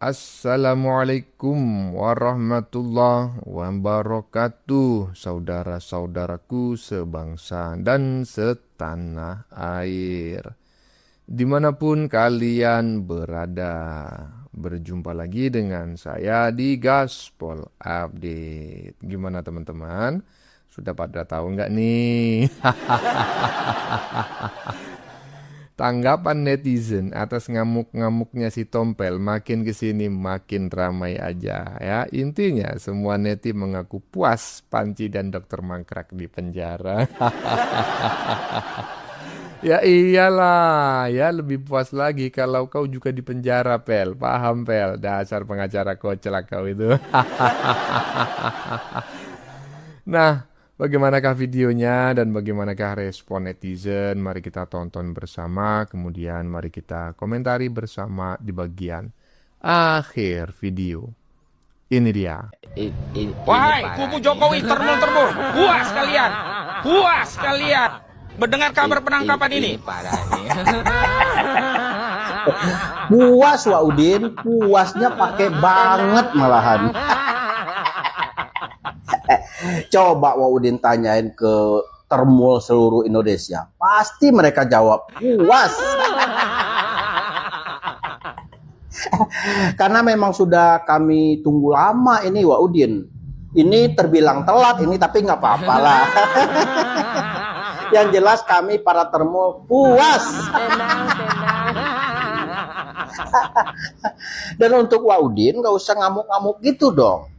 Assalamualaikum warahmatullahi wabarakatuh, saudara-saudaraku sebangsa dan setanah air. Dimanapun kalian berada, berjumpa lagi dengan saya di Gaspol Update. Gimana teman-teman? Sudah pada tahu nggak nih? Tanggapan netizen atas ngamuk-ngamuknya si Tompel makin kesini makin ramai aja ya. Intinya semua neti mengaku puas Panci dan Dokter Mangkrak di penjara. Ya iyalah, ya lebih puas lagi kalau kau juga di penjara, Pel. Paham, Pel? Dasar pengacara kocak kau itu. Nah, bagaimanakah videonya dan bagaimanakah respon netizen? Mari kita tonton bersama, kemudian mari kita komentari bersama di bagian akhir video. Ini dia. Wahai kubu Jokowi termul-termul, puas kalian, puas kalian mendengar kabar penangkapan ini. Puas Wak Udin, puasnya pakai banget malahan. Coba Wak Udin tanyain ke termul seluruh Indonesia, pasti mereka jawab puas. Karena memang sudah kami tunggu lama ini Wak Udin. Ini terbilang telat ini, tapi nggak apa-apa lah. Yang jelas kami para termul puas. Dan untuk Wak Udin nggak usah ngamuk-ngamuk gitu dong.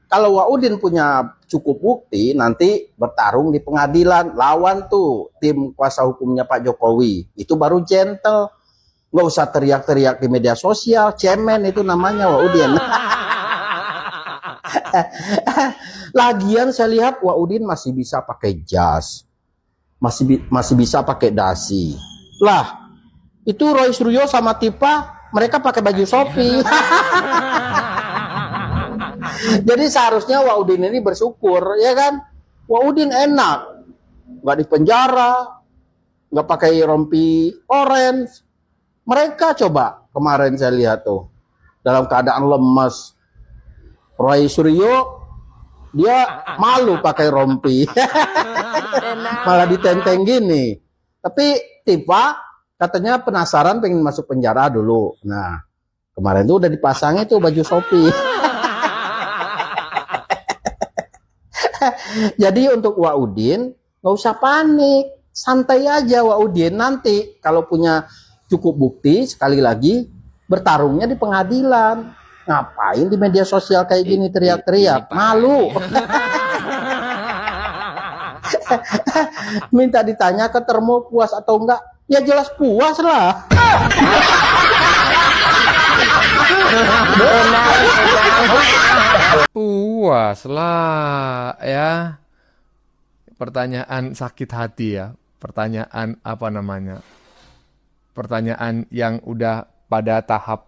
Kalau Wak Udin punya cukup bukti, nanti bertarung di pengadilan, lawan tuh tim kuasa hukumnya Pak Jokowi. Itu baru gentle. Nggak usah teriak-teriak di media sosial, cemen itu namanya Wak Udin. Lagian saya lihat Wak Udin masih bisa pakai jas. Masih bisa pakai dasi. Lah, itu Roy Suryo sama Tipa, mereka pakai baju Shopee. Jadi seharusnya Wak Udin ini bersyukur, ya kan? Wak Udin enak, nggak di penjara, nggak pakai rompi orange. Mereka coba kemarin saya lihat tuh dalam keadaan lemas. Roy Suryo dia malu pakai rompi, malah ditenteng gini. Tapi Tipa katanya penasaran pengen masuk penjara dulu. Nah kemarin tuh udah dipasangin tuh baju Shopee. Jadi untuk Wak Udin nggak usah panik, santai aja Wak Udin. Nanti kalau punya cukup bukti, sekali lagi bertarungnya di pengadilan. Ngapain di media sosial kayak gini teriak-teriak? Malu. Minta ditanya ke termul puas atau enggak? Ya jelas puas lah. Puas lah ya. Pertanyaan sakit hati ya. Pertanyaan apa namanya? Pertanyaan yang udah pada tahap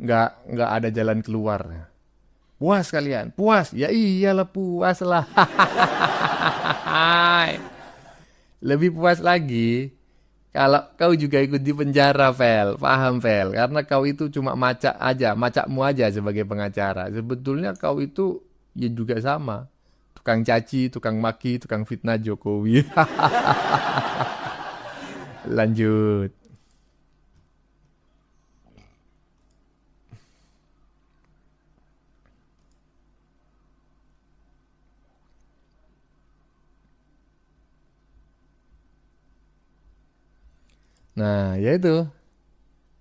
nggak ada jalan keluar. Puas kalian? Puas? Ya iyalah puas lah. Lebih puas lagi kalau kau juga ikut di penjara, Vel. Paham, Vel? Karena kau itu cuma macak aja, macakmu aja sebagai pengacara. Sebetulnya kau itu ya juga sama. Tukang caci, tukang maki, tukang fitnah Jokowi. Lanjut. Nah, ya itu.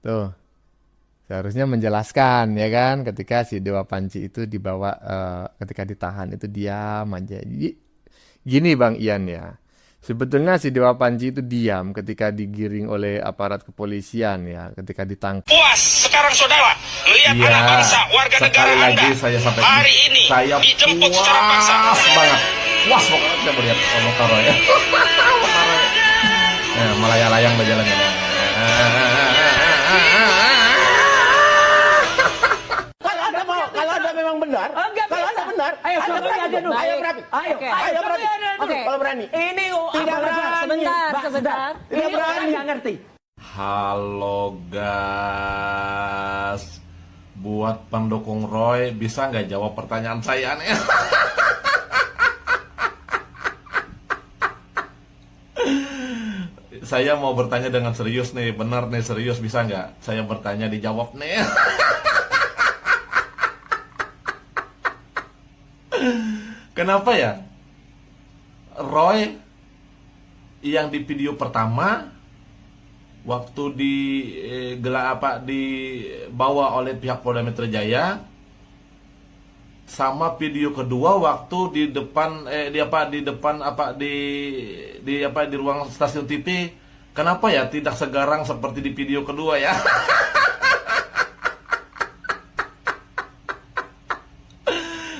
Tuh. Seharusnya menjelaskan ya kan ketika si Dewa Panci itu dibawa ketika ditahan itu diam aja. Jadi, gini Bang Ian ya. Sebetulnya si Dewa Panci itu diam ketika digiring oleh aparat kepolisian ya, ketika ditangkap. Puas sekarang saudara, lihat Iya, anak bangsa, warga negara sekali Anda lagi saya sampai hari ini saya dijemput secara paksa. puas banget. Puas pokoknya kita melihat Motaro ya. Nah, melayang-layang berjalannya. Kalau ada memang benar, kalau ada benar, Ayo, ada berani berani aja dong. dulu. Ayo berani. Ayo, Oke. ayo, Ayo berani. Oke. Kalau berani. Ini Tidak berani. sebentar, Mbak, sebentar. tidak Ini berani. orang nggak ngerti. Halo guys, Buat pendukung Roy, bisa nggak jawab pertanyaan saya nih? Saya mau bertanya dengan serius nih, benar nih, serius, bisa nggak? Saya bertanya dijawab nih. Kenapa ya? Roy yang di video pertama waktu dibawa oleh pihak Polda Metro Jaya, sama video kedua waktu di depan di ruang stasiun TV, kenapa ya tidak segarang seperti di video kedua ya?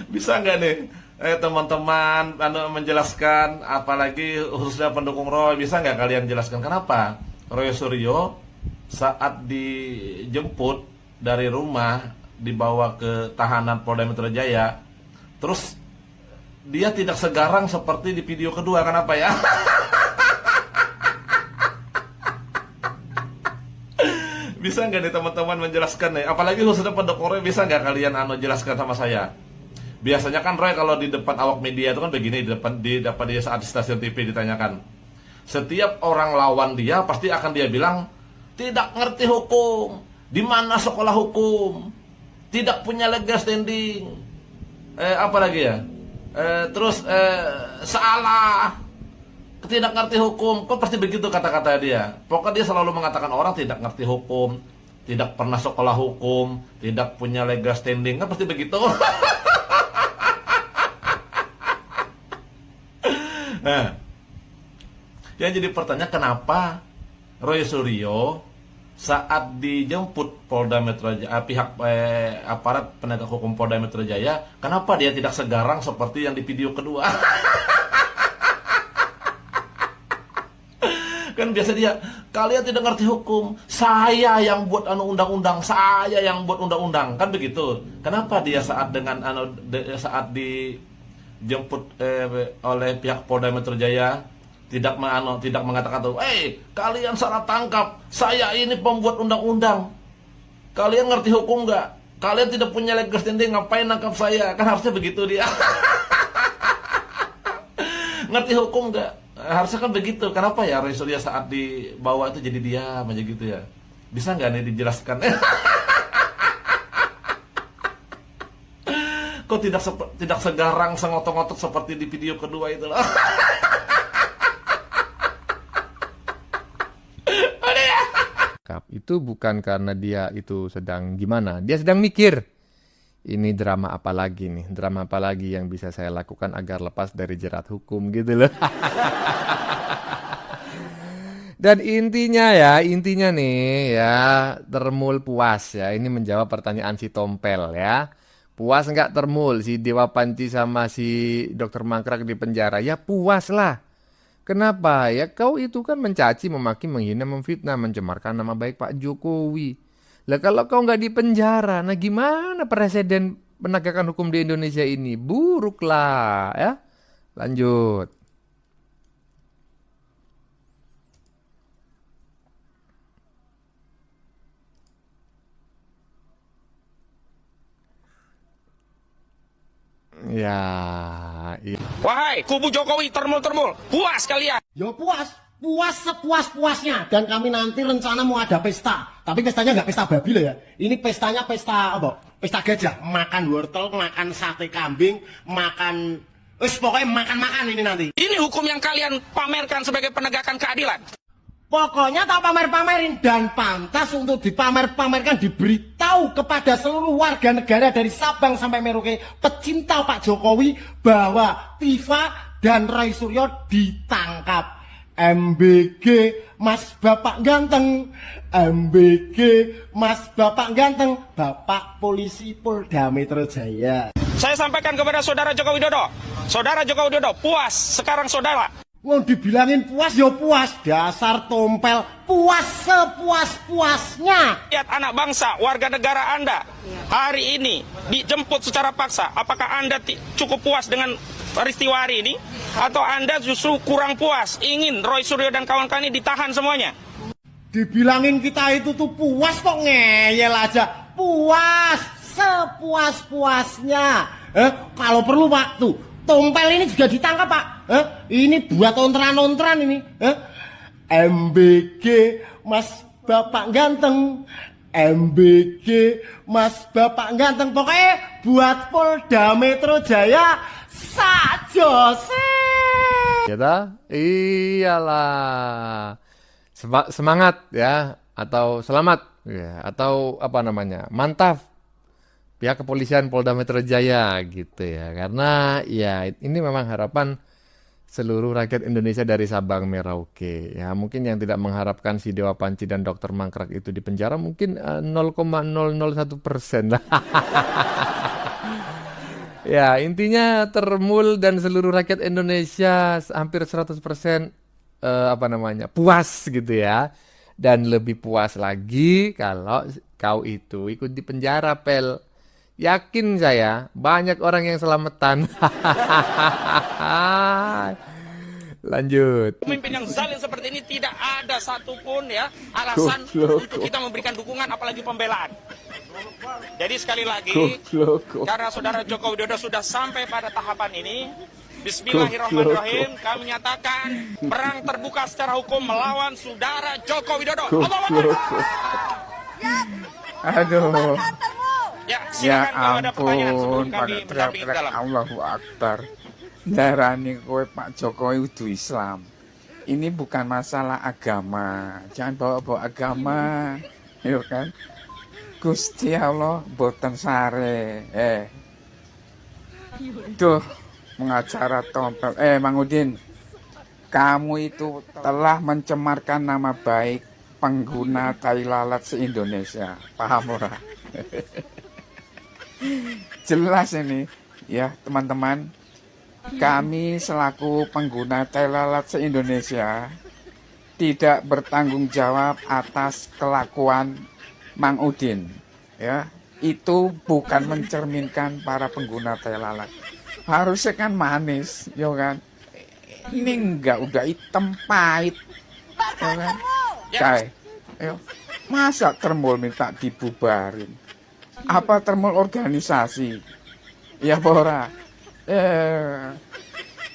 Bisa nggak nih teman-teman menjelaskan, apalagi khususnya pendukung Roy, bisa nggak kalian jelaskan kenapa Roy Suryo saat dijemput dari rumah dibawa ke tahanan Polda Metro Jaya, terus dia tidak segarang seperti di video kedua, kenapa ya? Bisa nggak nih teman-teman menjelaskan nih, apalagi khususnya pendukung Roy, bisa nggak kalian jelaskan sama saya? Biasanya kan Roy kalau di depan awak media itu kan begini, di saat di stasiun TV ditanyakan, setiap orang lawan dia pasti akan dia bilang tidak ngerti hukum, di mana sekolah hukum, tidak punya legal standing, apa lagi ya, salah, tidak ngerti hukum, kok pasti begitu kata-kata dia. Pokoknya dia selalu mengatakan orang tidak ngerti hukum, tidak pernah sekolah hukum, tidak punya legal standing, kan pasti begitu. Nah, yang jadi pertanyaan, kenapa Roy Suryo saat dijemput Polda Metro Jaya, pihak aparat penegak hukum Polda Metro Jaya, kenapa dia tidak segarang seperti yang di video kedua? Kan biasa dia, kalian tidak ngerti hukum, saya yang buat undang-undang, saya yang buat undang-undang, kan begitu. Kenapa dia saat saat dijemput oleh pihak Polda Metro Jaya tidak mengatakan tuh, kalian salah tangkap, saya ini pembuat undang-undang, kalian ngerti hukum nggak? Kalian tidak punya legal standing, ngapain nangkap saya? Kan harusnya begitu dia. Ngerti hukum nggak? Harusnya kan begitu. Kenapa ya Roy Suryo saat dibawa itu jadi diam aja gitu ya? Bisa nggak nih dijelaskan? Kok tidak segarang, sengotot-ngotot seperti di video kedua itu loh. Itu bukan karena dia itu sedang gimana, dia sedang mikir, ini drama apa lagi nih, drama apa lagi yang bisa saya lakukan agar lepas dari jerat hukum gitu loh. Dan intinya nih ya, Termul puas ya, ini menjawab pertanyaan si Tompel ya. Puas nggak Termul si Dewa Panci sama si Dokter Mangkrak di penjara? Ya puas lah. Kenapa? Ya kau itu kan mencaci, memaki, menghina, memfitnah, mencemarkan nama baik Pak Jokowi. Lah kalau kau nggak di penjara, nah gimana presiden penegakan hukum di Indonesia ini? Buruk lah ya. Lanjut. Ya, Wahai kubu Jokowi, termul-termul, puas kalian. Ya puas sepuas-puasnya. Dan kami nanti rencana mau ada pesta. Tapi pestanya nggak pesta babi loh ya. Ini pestanya pesta apa? Pesta gajah. Makan wortel, makan sate kambing, makan... pokoknya makan-makan ini nanti. Ini hukum yang kalian pamerkan sebagai penegakan keadilan. Pokoknya tak pamer-pamerin. Dan pantas untuk dipamer-pamerkan, diberitahu kepada seluruh warga negara dari Sabang sampai Merauke, pecinta Pak Jokowi, bahwa Tifa dan Roy Suryo ditangkap. MBG Mas Bapak Ganteng, MBG Mas Bapak Ganteng, Bapak Polisi Polda Metro Jaya. Saya sampaikan kepada Saudara Joko Widodo. Saudara Joko Widodo, puas sekarang saudara. Wong dibilangin puas ya puas, dasar Tompel, puas sepuas-puasnya. Lihat anak bangsa, warga negara Anda hari ini dijemput secara paksa. Apakah Anda cukup puas dengan peristiwa hari ini? Atau Anda justru kurang puas, ingin Roy Suryo dan kawan-kawan ini ditahan semuanya? Dibilangin kita itu tuh puas kok ngeyel aja. Puas sepuas-puasnya. Kalau perlu Pak, tuh tompel ini juga ditangkap Pak. Ini buat ontran-ontran ini. MBG Mas Bapak Ganteng. MBG Mas Bapak Ganteng. Pokoknya buat Polda Metro Jaya sajose. Kita iyalah semangat ya, atau selamat ya, atau apa namanya, mantap pihak kepolisian Polda Metro Jaya gitu ya, karena ya ini memang harapan seluruh rakyat Indonesia dari Sabang Merauke ya. Mungkin yang tidak mengharapkan si Dewa Panci dan Dokter Mangkrak itu di penjara mungkin 0,001% lah. Ya, intinya Termul dan seluruh rakyat Indonesia hampir 100% apa namanya, puas gitu ya. Dan lebih puas lagi kalau kau itu ikut di penjara, Pel. Yakin saya banyak orang yang selamatan. Lanjut. Pemimpin yang zalim seperti ini tidak ada satupun ya alasan untuk kita memberikan dukungan apalagi pembelaan. Jadi sekali lagi, karena Saudara Joko Widodo sudah sampai pada tahapan ini, Bismillahirrahmanirrahim, kami nyatakan perang terbuka secara hukum melawan Saudara Joko Widodo. Aduh. Ya, Ya silakan kalau ada pertanyaan sebelum ampun, kami pada mendampingi teriak-teriak dalam. Allahu Akbar. Darani kowe Pak Jokowi udah Islam. Ini bukan masalah agama. Jangan bawa-bawa agama. Yuk kan. Gusti Allah boten sare. Tuh, pengacara tompel. Mang Udin, kamu itu telah mencemarkan nama baik pengguna tai lalat se-Indonesia. Paham ora? Jelas ini ya teman-teman, kami selaku pengguna tai lalat se-Indonesia tidak bertanggung jawab atas kelakuan Mang Udin ya. Itu bukan mencerminkan para pengguna tai lalat. Harusnya kan manis ya kan. Ini enggak, udah hitam pahit ya kan. Cai, ayo. Masa Termul minta dibubarin? Apa Termul organisasi? Ya Bora.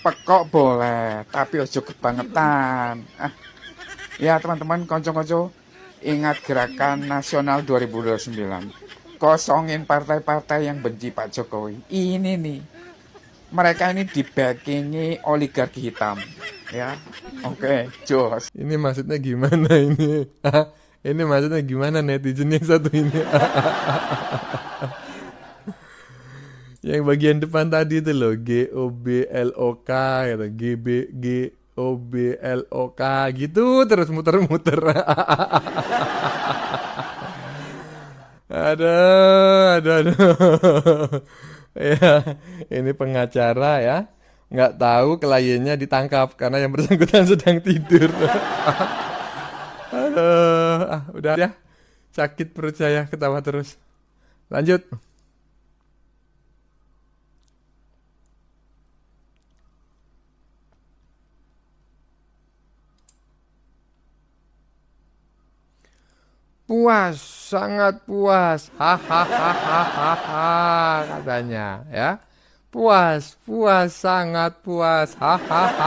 Pekok boleh, tapi ojo kebangetan. Ya teman-teman, konco-konco, ingat Gerakan Nasional 2029. Kosongin partai-partai yang benci Pak Jokowi. Ini nih, mereka ini dibackingi oligarki hitam. Ya, oke, jos. Ini maksudnya gimana ini? Ini maksudnya gimana netizen yang satu ini? Yang bagian depan tadi itu loh, GOBLOK gitu, GOBLOK gitu terus muter-muter. Aduh. Ya, ini pengacara ya. Nggak tahu kliennya ditangkap karena yang bersangkutan sedang tidur. Aduh, udah ya. Sakit perut saya ketawa terus. Lanjut. Puas, sangat puas. Hahaha katanya ya. Puas, sangat puas. Hahaha.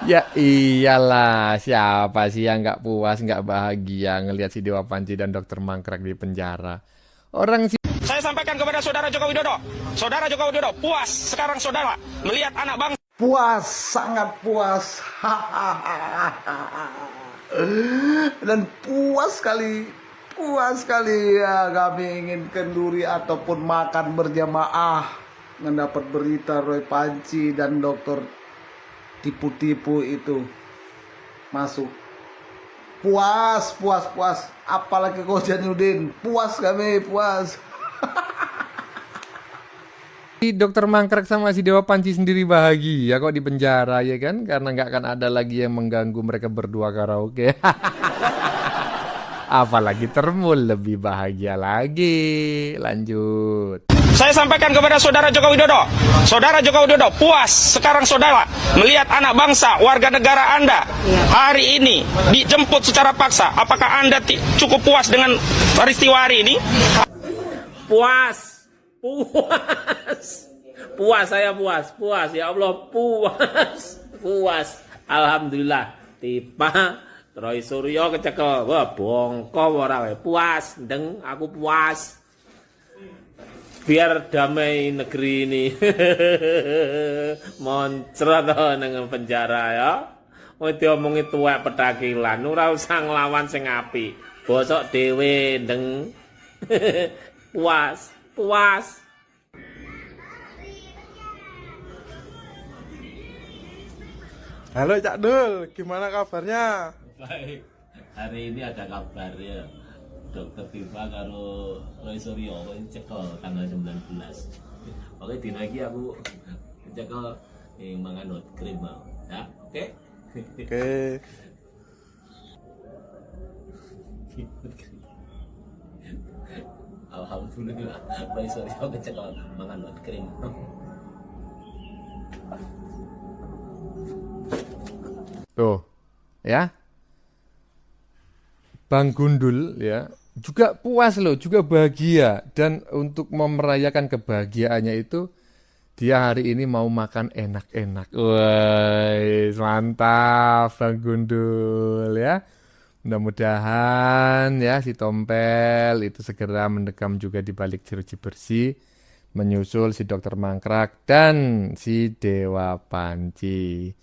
Ya iyalah, siapa sih yang nggak puas, nggak bahagia ngelihat si Dewa Panci dan Dokter Mangkrak di penjara. Orang sih. Saya sampaikan kepada Saudara Joko Widodo. Saudara Joko Widodo, puas sekarang saudara melihat anak bangsa. Puas, sangat puas. Dan puas sekali ya kami ingin kenduri ataupun makan berjamaah mendapat berita Roy Panci dan dokter tipu-tipu itu masuk. Puas. Apalagi kau Jainuddin, puas kami, puas. Si Dokter Mangkrak sama si Dewa Panci sendiri bahagia kok di penjara ya kan, karena nggak akan ada lagi yang mengganggu mereka berdua karaoke. Apalagi Termul lebih bahagia lagi. Lanjut. Saya sampaikan kepada Saudara Joko Widodo. Saudara Joko Widodo, puas sekarang saudara melihat anak bangsa, warga negara Anda hari ini dijemput secara paksa. Apakah Anda cukup puas dengan peristiwa hari ini? Puas, saya puas, ya Allah, puas, alhamdulillah, tiba Roy Suryo kecekel, wah bongko ora puas, aku puas, biar damai negeri ini, moncrot nang penjara ya, mau diomongi tuwek pedakilan, ora usah nglawan sing apik, bosok dhewe ndeng. Puas. Halo Cak Dul, gimana kabarnya? Baik, hari ini ada kabar ya. Dokter Tifa karo Roy Suryo cekel tanggal 19. Oke, dina iki aku cekel mangan hot cream mau. Ya, oke? Oke. Alhamdulillah, Roy Suryo cekel mangan hot cream. Tuh, ya. Bang Gundul ya, juga puas loh, juga bahagia. Dan untuk merayakan kebahagiaannya itu, dia hari ini mau makan enak-enak. Woi, mantap Bang Gundul ya. Mudah-mudahan ya si Tompel itu segera mendekam juga di balik jeruji bersih, menyusul si Dokter Mangkrak dan si Dewa Panci.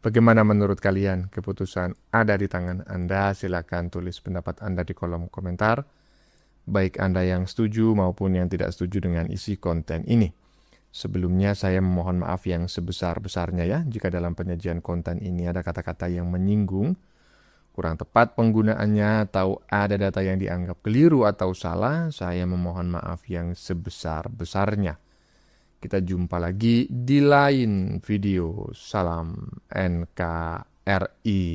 Bagaimana menurut kalian? Keputusan ada di tangan Anda. Silakan tulis pendapat Anda di kolom komentar. Baik Anda yang setuju maupun yang tidak setuju dengan isi konten ini. Sebelumnya saya memohon maaf yang sebesar-besarnya ya, jika dalam penyajian konten ini ada kata-kata yang menyinggung, kurang tepat penggunaannya, atau ada data yang dianggap keliru atau salah, saya memohon maaf yang sebesar-besarnya. Kita jumpa lagi di lain video. Salam NKRI.